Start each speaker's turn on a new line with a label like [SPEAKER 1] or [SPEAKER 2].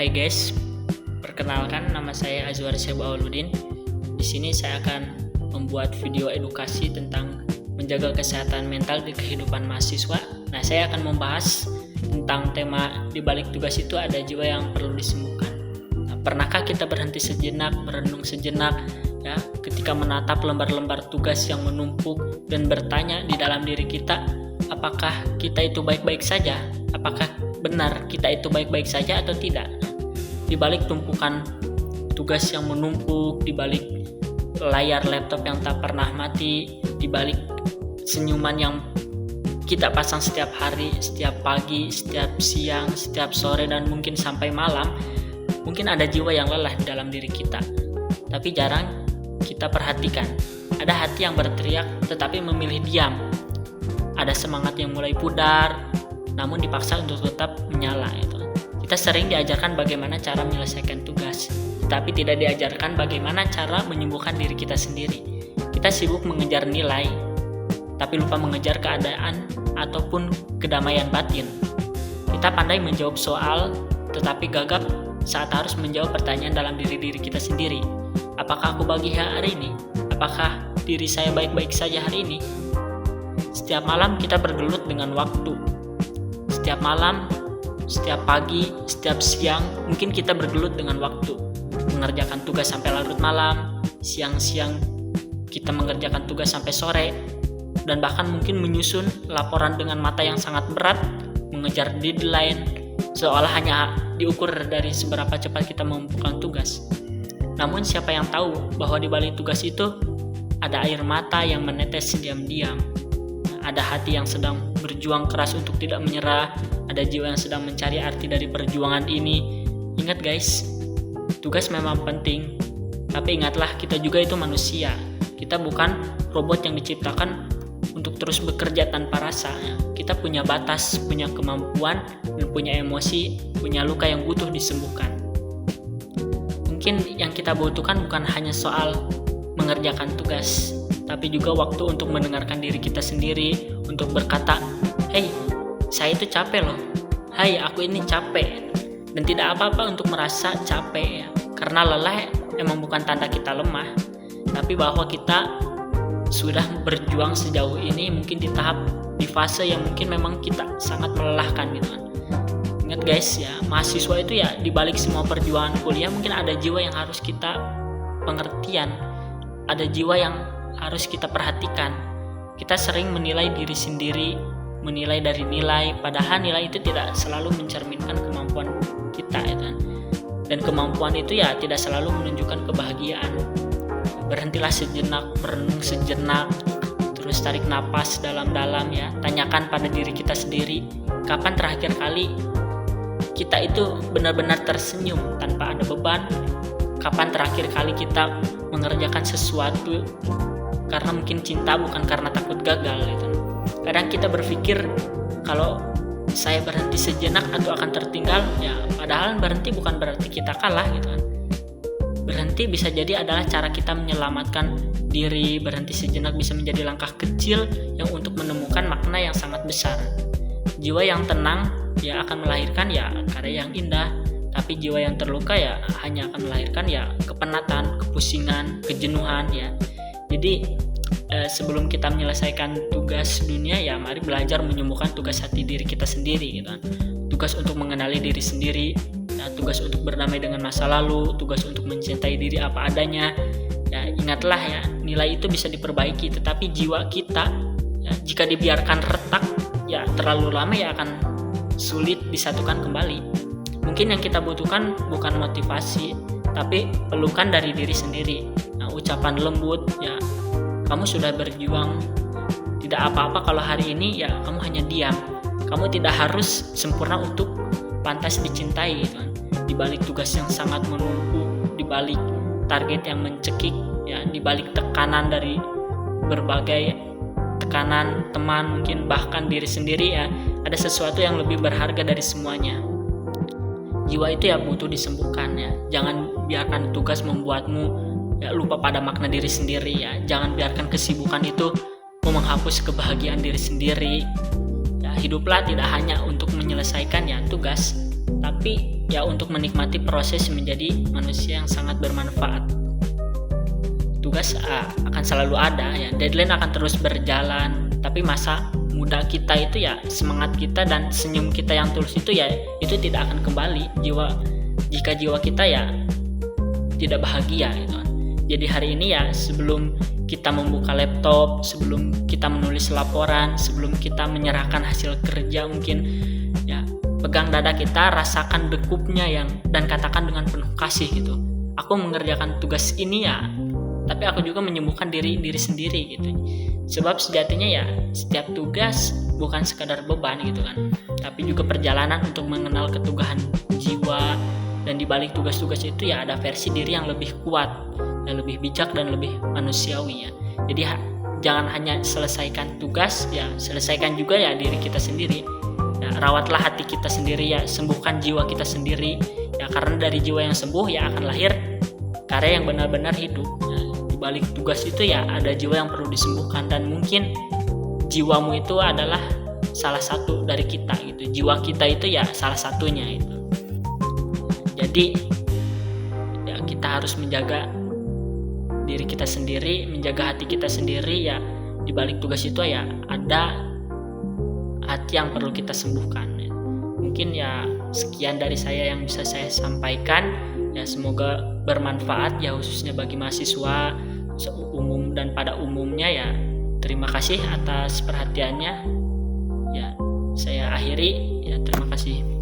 [SPEAKER 1] Hai guys, perkenalkan nama saya Azwar Syahab Awaludin. Di sini saya akan membuat video edukasi tentang menjaga kesehatan mental di kehidupan mahasiswa. Nah, saya akan membahas tentang tema di balik tugas itu ada jiwa yang perlu disembuhkan. Nah, pernahkah kita berhenti sejenak, merenung sejenak, ya, ketika menatap lembar-lembar tugas yang menumpuk dan bertanya di dalam diri kita, apakah kita itu baik-baik saja? Apakah benar kita itu baik-baik saja atau tidak? Di balik tumpukan tugas yang menumpuk, di balik layar laptop yang tak pernah mati, di balik senyuman yang kita pasang setiap hari, setiap pagi, setiap siang, setiap sore, dan mungkin sampai malam, mungkin ada jiwa yang lelah di dalam diri kita. Tapi jarang kita perhatikan. Ada hati yang berteriak tetapi memilih diam. Ada semangat yang mulai pudar, namun dipaksa untuk tetap menyala. Kita sering diajarkan bagaimana cara menyelesaikan tugas, tetapi tidak diajarkan bagaimana cara menyembuhkan diri kita sendiri. Kita sibuk mengejar nilai, tapi lupa mengejar keadaan ataupun kedamaian batin. Kita pandai menjawab soal, tetapi gagap saat harus menjawab pertanyaan dalam diri kita sendiri. Apakah aku bahagia hari ini? Apakah diri saya baik-baik saja hari ini? Setiap malam kita bergelut dengan waktu. Setiap malam, setiap pagi, setiap siang, mungkin kita bergelut dengan waktu. Mengerjakan tugas sampai larut malam, siang-siang kita mengerjakan tugas sampai sore, dan bahkan mungkin menyusun laporan dengan mata yang sangat berat, mengejar deadline, seolah hanya diukur dari seberapa cepat kita mengumpulkan tugas. Namun siapa yang tahu bahwa di balik tugas itu ada air mata yang menetes diam-diam. Ada hati yang sedang berjuang keras untuk tidak menyerah, ada jiwa yang sedang mencari arti dari perjuangan ini. Ingat guys, tugas memang penting, tapi ingatlah kita juga itu manusia. Kita bukan robot yang diciptakan untuk terus bekerja tanpa rasa. Kita punya batas, punya kemampuan, dan punya emosi, punya luka yang butuh disembuhkan. Mungkin yang kita butuhkan bukan hanya soal mengerjakan tugas, tapi juga waktu untuk mendengarkan diri kita sendiri, untuk berkata, "Hei, saya itu capek loh. Hai, aku ini capek." Dan tidak apa-apa untuk merasa capek, ya. Karena lelah emang bukan tanda kita lemah, tapi bahwa kita sudah berjuang sejauh ini, mungkin di fase yang mungkin memang kita sangat melelahkan gitu kan. Ingat guys ya, mahasiswa itu ya di balik semua perjuangan kuliah mungkin ada jiwa yang harus kita pengertian, ada jiwa yang harus kita perhatikan. Kita sering menilai diri sendiri, menilai dari nilai, padahal nilai itu tidak selalu mencerminkan kemampuan kita, ya kan? Dan kemampuan itu ya tidak selalu menunjukkan kebahagiaan. Berhentilah sejenak, merenung sejenak, terus tarik napas dalam-dalam ya. Tanyakan pada diri kita sendiri, kapan terakhir kali kita itu benar-benar tersenyum tanpa ada beban? Kapan terakhir kali kita mengerjakan sesuatu karena mungkin cinta, bukan karena takut gagal gitu. Kadang kita berpikir kalau saya berhenti sejenak atau akan tertinggal, ya padahal berhenti bukan berarti kita kalah gitu kan. Berhenti bisa jadi adalah cara kita menyelamatkan diri. Berhenti sejenak bisa menjadi langkah kecil yang untuk menemukan makna yang sangat besar. Jiwa yang tenang ya akan melahirkan ya karya yang indah, tapi jiwa yang terluka ya hanya akan melahirkan ya kepenatan, kepusingan, kejenuhan ya. Jadi sebelum kita menyelesaikan tugas dunia ya mari belajar menyembuhkan tugas hati diri kita sendiri gitu kan. Tugas untuk mengenali diri sendiri, ya, tugas untuk berdamai dengan masa lalu, tugas untuk mencintai diri apa adanya. Ya ingatlah ya, nilai itu bisa diperbaiki, tetapi jiwa kita ya, jika dibiarkan retak ya terlalu lama ya akan sulit disatukan kembali. Mungkin yang kita butuhkan bukan motivasi, tapi pelukan dari diri sendiri. Nah, ucapan lembut ya, kamu sudah berjuang, tidak apa-apa kalau hari ini ya kamu hanya diam. Kamu tidak harus sempurna untuk pantas dicintai gitu kan. Di balik tugas yang sangat menumpuk, di balik target yang mencekik, ya di balik tekanan dari berbagai tekanan teman, mungkin bahkan diri sendiri ya, ada sesuatu yang lebih berharga dari semuanya. Jiwa itu ya butuh disembuhkan ya. Jangan biarkan tugas membuatmu ya lupa pada makna diri sendiri ya. Jangan biarkan kesibukan itu menghapus kebahagiaan diri sendiri. Ya, hiduplah tidak hanya untuk menyelesaikan ya tugas, tapi ya untuk menikmati proses menjadi manusia yang sangat bermanfaat. Tugas akan selalu ada ya, deadline akan terus berjalan, tapi masa muda kita itu ya, semangat kita dan senyum kita yang tulus itu ya, itu tidak akan kembali jika jiwa kita ya tidak bahagia gitu. Jadi hari ini ya, sebelum kita membuka laptop, sebelum kita menulis laporan, sebelum kita menyerahkan hasil kerja, mungkin ya pegang dada kita, rasakan dekupnya dan katakan dengan penuh kasih gitu, aku mengerjakan tugas ini ya, tapi aku juga menyembuhkan diri sendiri gitu. Sebab sejatinya ya, setiap tugas bukan sekadar beban gitu kan, tapi juga perjalanan untuk mengenal keteguhan jiwa. Dan di balik tugas-tugas itu ya ada versi diri yang lebih kuat dan lebih bijak dan lebih manusiawi ya. Jadi jangan hanya selesaikan tugas ya, selesaikan juga ya diri kita sendiri ya. Rawatlah hati kita sendiri ya, sembuhkan jiwa kita sendiri ya, karena dari jiwa yang sembuh ya akan lahir karya yang benar-benar hidup ya. Di balik tugas itu ya ada jiwa yang perlu disembuhkan, dan mungkin jiwamu itu adalah salah satu dari kita gitu. Jiwa kita itu ya salah satunya itu. Jadi ya kita harus menjaga diri kita sendiri, menjaga hati kita sendiri ya. Di balik tugas itu ya ada hati yang perlu kita sembuhkan ya. Mungkin ya sekian dari saya yang bisa saya sampaikan ya, semoga bermanfaat ya, khususnya bagi mahasiswa umum dan pada umumnya ya. Terima kasih atas perhatiannya ya, saya akhiri ya, terima kasih.